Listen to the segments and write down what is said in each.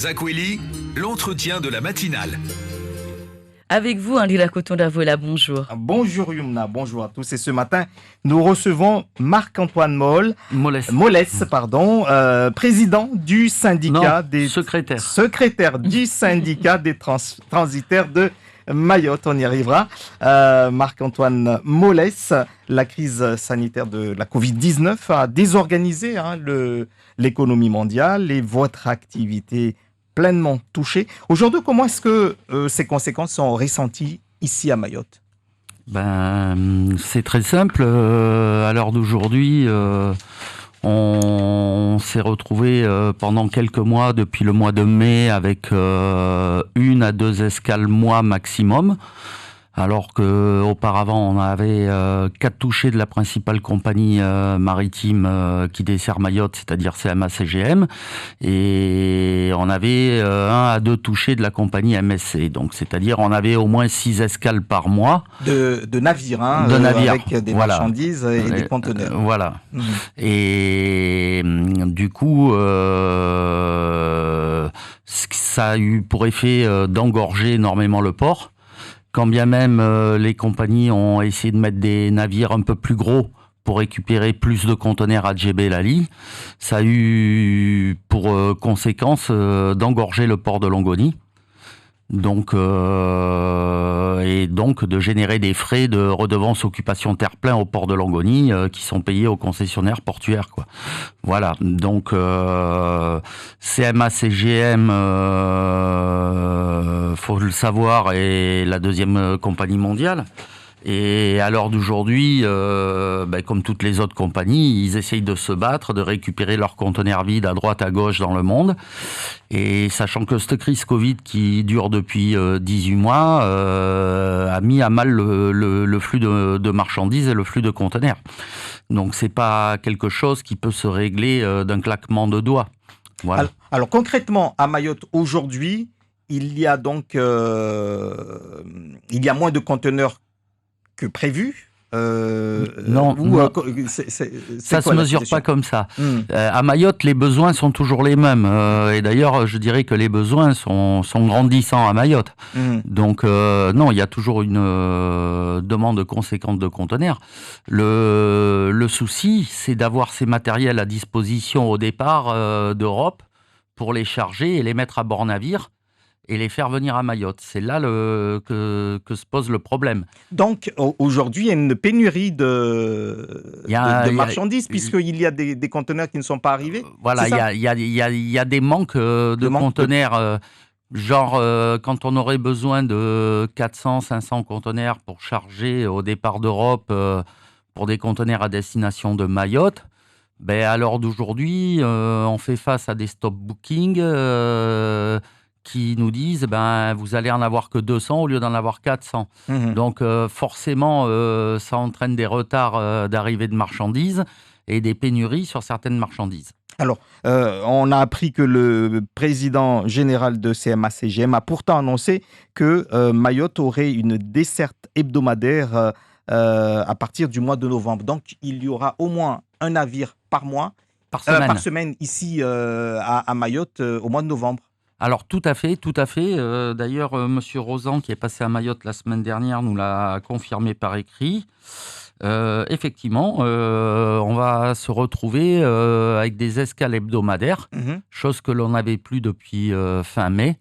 Zakweli, l'entretien de la matinale. Avec vous, Lila Coton-Davola, bonjour. Bonjour Yumna, bonjour à tous. Et ce matin, nous recevons Marc-Antoine Mollès, président du syndicat secrétaire du syndicat des transitaires de Mayotte. On y arrivera. Marc-Antoine Mollès, la crise sanitaire de la Covid-19 a désorganisé l'économie mondiale et votre activité pleinement touchée. Aujourd'hui, comment est-ce que ces conséquences sont ressenties ici à Mayotte ? C'est très simple. À l'heure d'aujourd'hui, on s'est retrouvé pendant quelques mois, depuis le mois de mai, avec 1 à 2 escales mois maximum. Alors qu'auparavant, on avait 4 touchés de la principale compagnie maritime qui dessert Mayotte, c'est-à-dire CMA-CGM, et on avait 1 à 2 touchés de la compagnie MSC. Donc, c'est-à-dire on avait au moins 6 escales par mois. De navires, avec des marchandises et des conteneurs. Voilà. Et du coup, ça a eu pour effet d'engorger énormément le port. Quand bien même les compagnies ont essayé de mettre des navires un peu plus gros pour récupérer plus de conteneurs à Djebel Ali, ça a eu pour conséquence d'engorger le port de Longoni. Donc, et donc de générer des frais de redevance occupation terre-plein au port de Longoni qui sont payés aux concessionnaires portuaires, quoi. Voilà. Donc CMA CGM, faut le savoir, est la 2e compagnie mondiale. Et à l'heure d'aujourd'hui, comme toutes les autres compagnies, ils essayent de se battre, de récupérer leurs conteneurs vides à droite, à gauche dans le monde. Et sachant que cette crise Covid qui dure depuis 18 mois a mis à mal le flux de marchandises et le flux de conteneurs. Donc c'est pas quelque chose qui peut se régler d'un claquement de doigts. Voilà. Alors concrètement, à Mayotte aujourd'hui, il y a donc moins de conteneurs que prévu. Non, ça se mesure pas comme ça. À Mayotte, les besoins sont toujours les mêmes. Et d'ailleurs, je dirais que les besoins sont grandissants à Mayotte. Donc, non, il y a toujours une demande conséquente de conteneurs. Le souci, c'est d'avoir ces matériels à disposition au départ d'Europe pour les charger et les mettre à bord navire et les faire venir à Mayotte. C'est là que se pose le problème. Donc, aujourd'hui, il y a une pénurie de marchandises, puisqu'il y a des conteneurs qui ne sont pas arrivés. Voilà, il y a des manques de conteneurs. Quand on aurait besoin de 400, 500 conteneurs pour charger au départ d'Europe pour des conteneurs à destination de Mayotte, à l'heure d'aujourd'hui, on fait face à des stop bookings qui nous disent vous allez en avoir que 200 au lieu d'en avoir 400. Donc forcément, ça entraîne des retards d'arrivée de marchandises et des pénuries sur certaines marchandises. Alors, on a appris que le président général de CMA-CGM a pourtant annoncé que Mayotte aurait une desserte hebdomadaire à partir du mois de novembre. Donc, il y aura au moins un navire par semaine ici à Mayotte au mois de novembre. Alors tout à fait. D'ailleurs, Monsieur Rosan, qui est passé à Mayotte la semaine dernière, nous l'a confirmé par écrit. Effectivement, on va se retrouver avec des escales hebdomadaires, chose que l'on n'avait plus depuis fin mai,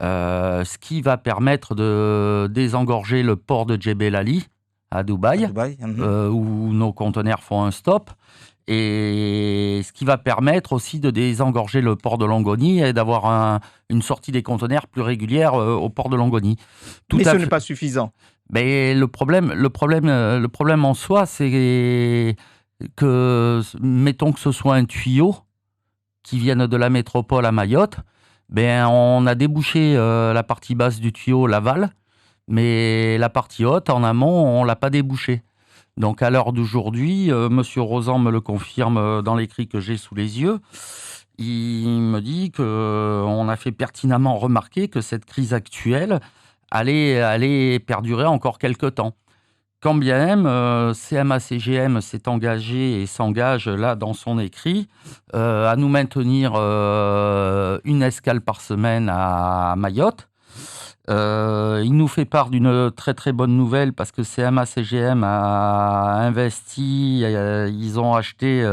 ce qui va permettre de désengorger le port de Djebel Ali à Dubaï, où nos conteneurs font un stop. Et ce qui va permettre aussi de désengorger le port de Longoni et d'avoir une sortie des conteneurs plus régulière au port de Longoni. Mais ce n'est pas suffisant. Mais le problème en soi, c'est que, mettons que ce soit un tuyau qui vienne de la métropole à Mayotte, on a débouché la partie basse du tuyau, l'aval, mais la partie haute, en amont, on ne l'a pas débouché. Donc à l'heure d'aujourd'hui, Monsieur Rosan me le confirme dans l'écrit que j'ai sous les yeux. Il me dit qu'on a fait pertinemment remarquer que cette crise actuelle allait perdurer encore quelque temps. quand bien même CMA-CGM s'est engagé et s'engage là dans son écrit à nous maintenir une escale par semaine à Mayotte. Il nous fait part d'une très très bonne nouvelle parce que CMA-CGM a investi, ils ont acheté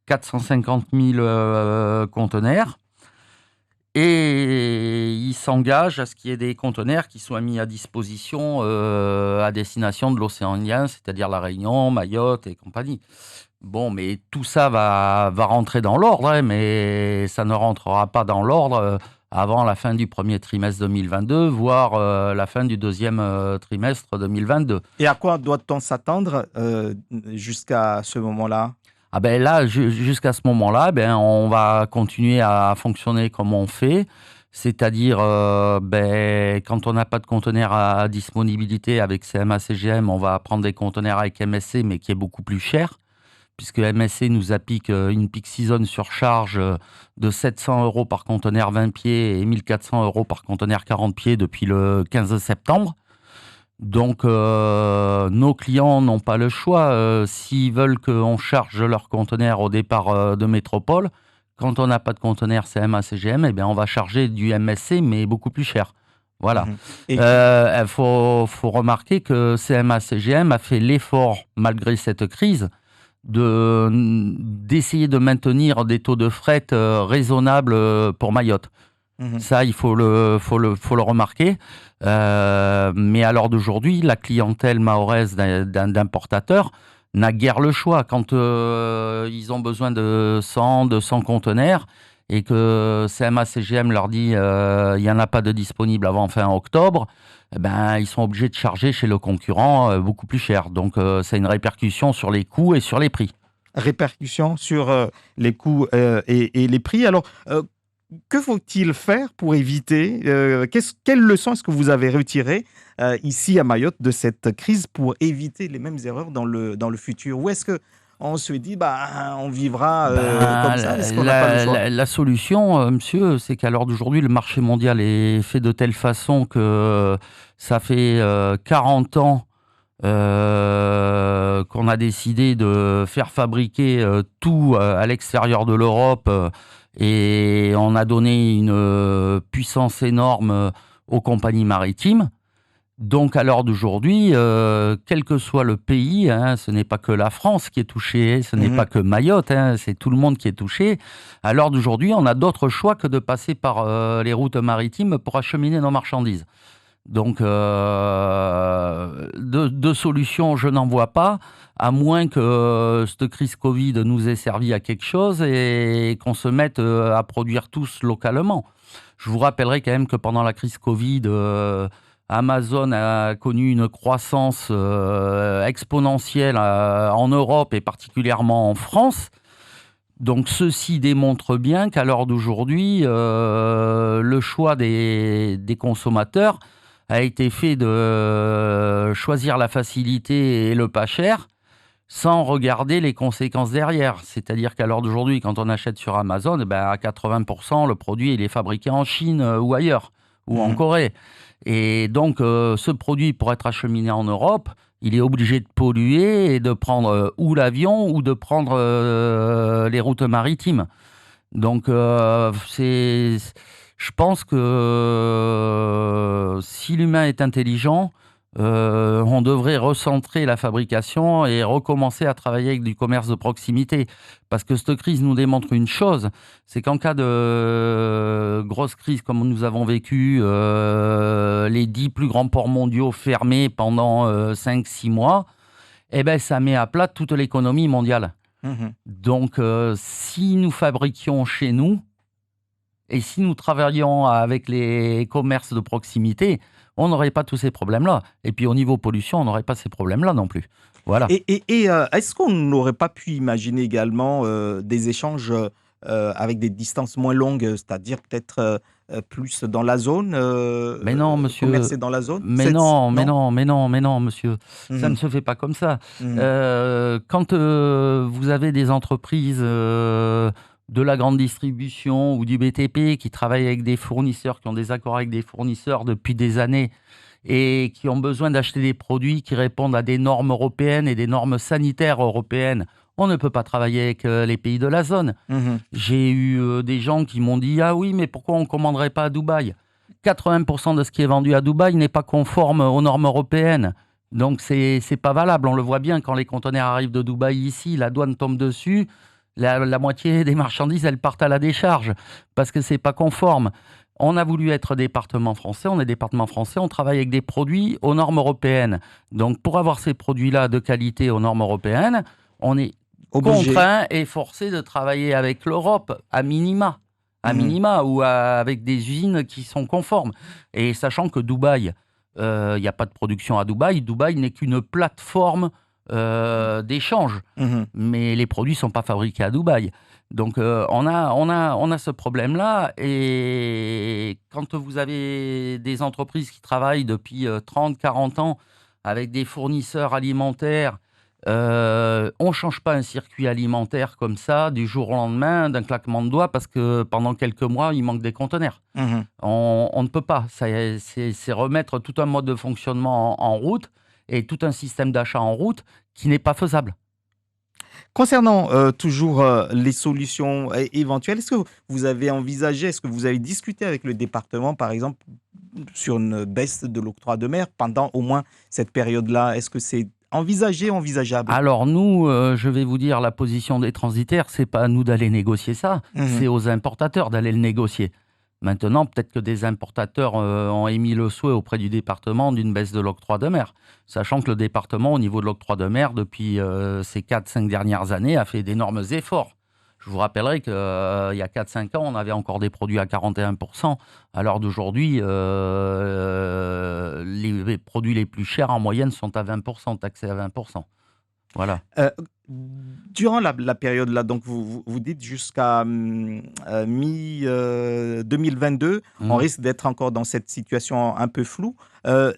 450 000 conteneurs. Et il s'engage à ce qu'il y ait des conteneurs qui soient mis à disposition à destination de l'océan Indien, c'est-à-dire La Réunion, Mayotte et compagnie. Bon, mais tout ça va rentrer dans l'ordre, hein, mais ça ne rentrera pas dans l'ordre avant la fin du premier trimestre 2022, voire la fin du deuxième trimestre 2022. Et à quoi doit-on s'attendre jusqu'à ce moment-là ? Ah ben là, jusqu'à ce moment-là, on va continuer à fonctionner comme on fait, c'est-à-dire quand on n'a pas de conteneurs à disponibilité avec CMA-CGM, on va prendre des conteneurs avec MSC, mais qui est beaucoup plus cher, puisque MSC nous applique une peak season surcharge de 700 € par conteneur 20 pieds et 1400 € par conteneur 40 pieds depuis le 15 septembre. Donc, nos clients n'ont pas le choix. S'ils veulent qu'on charge leur conteneur au départ de métropole, quand on n'a pas de conteneur CMA-CGM, on va charger du MSC, mais beaucoup plus cher. Voilà. Il faut remarquer que CMA-CGM a fait l'effort, malgré cette crise, d'essayer de maintenir des taux de fret raisonnables pour Mayotte. Ça, il faut le remarquer. Mais à l'heure d'aujourd'hui, la clientèle mahoraise d'importateurs n'a guère le choix. Quand ils ont besoin de 100, 200 conteneurs et que CMA-CGM leur dit il n'y en a pas de disponible avant fin octobre, ils sont obligés de charger chez le concurrent beaucoup plus cher. Donc, c'est une répercussion sur les coûts et sur les prix. Répercussion sur les coûts et les prix. Alors, que faut-il faire pour éviter quelle leçon est-ce que vous avez retirée ici à Mayotte de cette crise pour éviter les mêmes erreurs dans le futur? Ou est-ce qu'on se dit on vivra comme ça? Est-ce qu'on n'a pas le choix? La solution, monsieur, c'est qu'à l'heure d'aujourd'hui, le marché mondial est fait de telle façon que ça fait 40 ans qu'on a décidé de faire fabriquer tout à l'extérieur de l'Europe et on a donné une puissance énorme aux compagnies maritimes. Donc à l'heure d'aujourd'hui, quel que soit le pays, ce n'est pas que la France qui est touchée, ce n'est pas que Mayotte, c'est tout le monde qui est touché. À l'heure d'aujourd'hui, on a d'autres choix que de passer par les routes maritimes pour acheminer nos marchandises. Donc, de solutions, je n'en vois pas, à moins que cette crise Covid nous ait servi à quelque chose et qu'on se mette à produire tous localement. Je vous rappellerai quand même que pendant la crise Covid, Amazon a connu une croissance exponentielle en Europe et particulièrement en France. Donc, ceci démontre bien qu'à l'heure d'aujourd'hui, le choix des consommateurs a été fait de choisir la facilité et le pas cher sans regarder les conséquences derrière. C'est-à-dire qu'à l'heure d'aujourd'hui, quand on achète sur Amazon, à 80%, le produit il est fabriqué en Chine ou ailleurs, ou en Corée. Et donc, ce produit, pour être acheminé en Europe, il est obligé de polluer et de prendre ou l'avion ou de prendre les routes maritimes. Donc, je pense que si l'humain est intelligent, on devrait recentrer la fabrication et recommencer à travailler avec du commerce de proximité. Parce que cette crise nous démontre une chose, c'est qu'en cas de grosse crise comme nous avons vécu, les 10 plus grands ports mondiaux fermés pendant 5-6 mois, ça met à plat toute l'économie mondiale. Donc, si nous fabriquions chez nous, et si nous travaillions avec les commerces de proximité, on n'aurait pas tous ces problèmes-là. Et puis au niveau pollution, on n'aurait pas ces problèmes-là non plus. Voilà. Et est-ce qu'on n'aurait pas pu imaginer également des échanges avec des distances moins longues, c'est-à-dire peut-être plus dans la zone mais non, monsieur. Commercer dans la zone? Mais non, monsieur. Ça ne se fait pas comme ça. Quand vous avez des entreprises de la grande distribution ou du BTP qui travaillent avec des fournisseurs, qui ont des accords avec des fournisseurs depuis des années et qui ont besoin d'acheter des produits qui répondent à des normes européennes et des normes sanitaires européennes, on ne peut pas travailler avec les pays de la zone. J'ai eu des gens qui m'ont dit « Ah oui, mais pourquoi on ne commanderait pas à Dubaï ?» 80% de ce qui est vendu à Dubaï n'est pas conforme aux normes européennes. Donc, c'est pas valable. On le voit bien quand les conteneurs arrivent de Dubaï ici, la douane tombe dessus, la moitié des marchandises, elles partent à la décharge parce que c'est pas conforme. On a voulu être département français, on est département français, on travaille avec des produits aux normes européennes. Donc, pour avoir ces produits-là de qualité aux normes européennes, on est contraint et forcé de travailler avec l'Europe, à minima, ou avec des usines qui sont conformes. Et sachant que Dubaï, il n'y a pas de production à Dubaï. Dubaï n'est qu'une plateforme d'échange. Mais les produits ne sont pas fabriqués à Dubaï. Donc, on a ce problème-là. Et quand vous avez des entreprises qui travaillent depuis 30, 40 ans avec des fournisseurs alimentaires, on ne change pas un circuit alimentaire comme ça, du jour au lendemain, d'un claquement de doigts, parce que pendant quelques mois, il manque des conteneurs. On ne peut pas. C'est remettre tout un mode de fonctionnement en route et tout un système d'achat en route qui n'est pas faisable. Concernant toujours les solutions éventuelles, est-ce que vous avez envisagé, est-ce que vous avez discuté avec le département, par exemple, sur une baisse de l'octroi de mer pendant au moins cette période-là? Est-ce que c'est envisageable? Alors nous, je vais vous dire, la position des transitaires, c'est pas à nous d'aller négocier ça, c'est aux importateurs d'aller le négocier. Maintenant, peut-être que des importateurs ont émis le souhait auprès du département d'une baisse de l'octroi de mer, sachant que le département, au niveau de l'octroi de mer, depuis ces 4-5 dernières années, a fait d'énormes efforts. Je vous rappellerai qu'il y a 4-5 ans, on avait encore des produits à 41%. À l'heure d'aujourd'hui, les produits les plus chers, en moyenne, sont à 20%, taxés à 20%. Voilà. Durant la période là, donc vous dites jusqu'à mi-2022, on risque d'être encore dans cette situation un peu floue.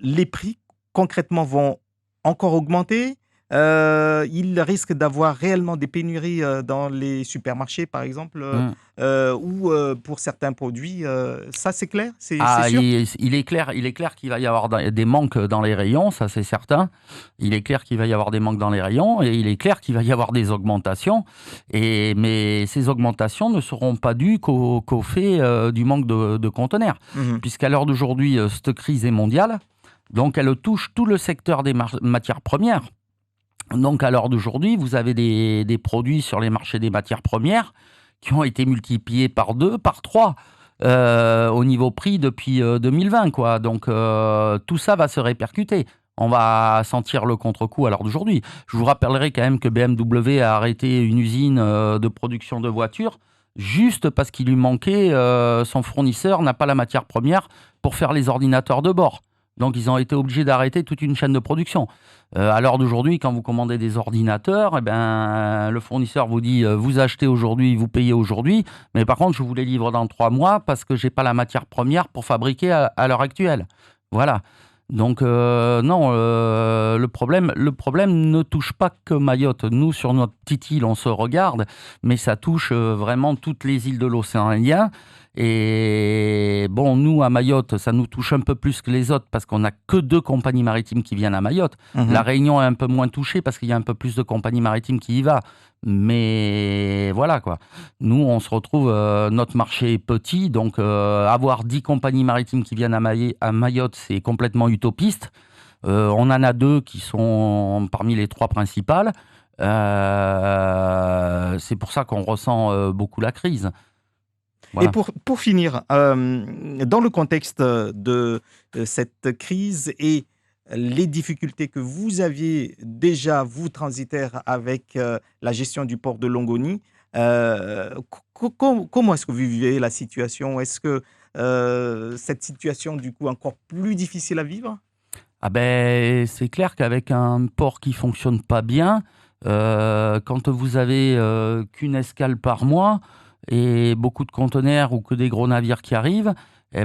Les prix, concrètement, vont encore augmenter. Il risque d'avoir réellement des pénuries dans les supermarchés, par exemple, ou pour certains produits. Ça, c'est clair? C'est sûr? Il est clair qu'il va y avoir des manques dans les rayons, ça c'est certain. Il est clair qu'il va y avoir des manques dans les rayons et il est clair qu'il va y avoir des augmentations. Mais ces augmentations ne seront pas dues qu'au fait du manque de conteneurs. Puisqu'à l'heure d'aujourd'hui, cette crise est mondiale. Donc, elle touche tout le secteur des matières premières. Donc, à l'heure d'aujourd'hui, vous avez des produits sur les marchés des matières premières qui ont été multipliés par 2, par 3 au niveau prix depuis 2020, quoi. Donc, tout ça va se répercuter. On va sentir le contre-coup à l'heure d'aujourd'hui. Je vous rappellerai quand même que BMW a arrêté une usine de production de voitures juste parce qu'il lui manquait, son fournisseur n'a pas la matière première pour faire les ordinateurs de bord. Donc, ils ont été obligés d'arrêter toute une chaîne de production. À l'heure d'aujourd'hui, quand vous commandez des ordinateurs, le fournisseur vous dit vous achetez aujourd'hui, vous payez aujourd'hui, mais par contre, je vous les livre dans 3 mois parce que je n'ai pas la matière première pour fabriquer à l'heure actuelle. Voilà. Donc, non, le problème ne touche pas que Mayotte. Nous, sur notre petite île, on se regarde, mais ça touche vraiment toutes les îles de l'océan Indien. Et bon, nous, à Mayotte, ça nous touche un peu plus que les autres parce qu'on n'a que 2 compagnies maritimes qui viennent à Mayotte. La Réunion est un peu moins touchée parce qu'il y a un peu plus de compagnies maritimes qui y vont. Mais voilà, quoi. Nous, on se retrouve, notre marché est petit, donc avoir 10 compagnies maritimes qui viennent à Mayotte, c'est complètement utopiste. On en a 2 qui sont parmi les 3 principales. C'est pour ça qu'on ressent beaucoup la crise. Voilà. Et pour finir, dans le contexte de cette crise et les difficultés que vous aviez déjà, vous, transitaires, avec la gestion du port de Longoni, comment est-ce que vous vivez la situation? Est-ce que cette situation, du coup, est encore plus difficile à vivre? C'est clair qu'avec un port qui ne fonctionne pas bien, quand vous avez qu'une escale par mois, et beaucoup de conteneurs ou que des gros navires qui arrivent, on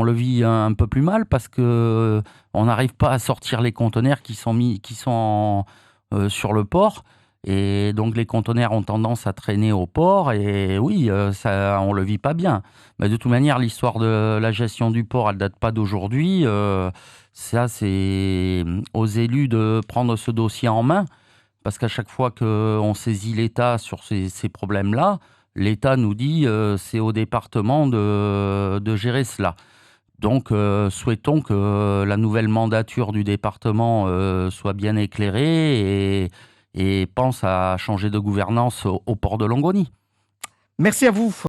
le vit un peu plus mal parce que on n'arrive pas à sortir les conteneurs qui sont sur le port Et donc les conteneurs ont tendance à traîner au port et oui, ça, on le vit pas bien. Mais de toute manière, l'histoire de la gestion du port, elle date pas d'aujourd'hui. Ça, c'est aux élus de prendre ce dossier en main, parce qu'à chaque fois qu'on saisit l'État sur ces problèmes-là, l'État nous dit c'est au département de gérer cela. Donc, souhaitons que la nouvelle mandature du département soit bien éclairée et pense à changer de gouvernance au port de Longoni. Merci à vous.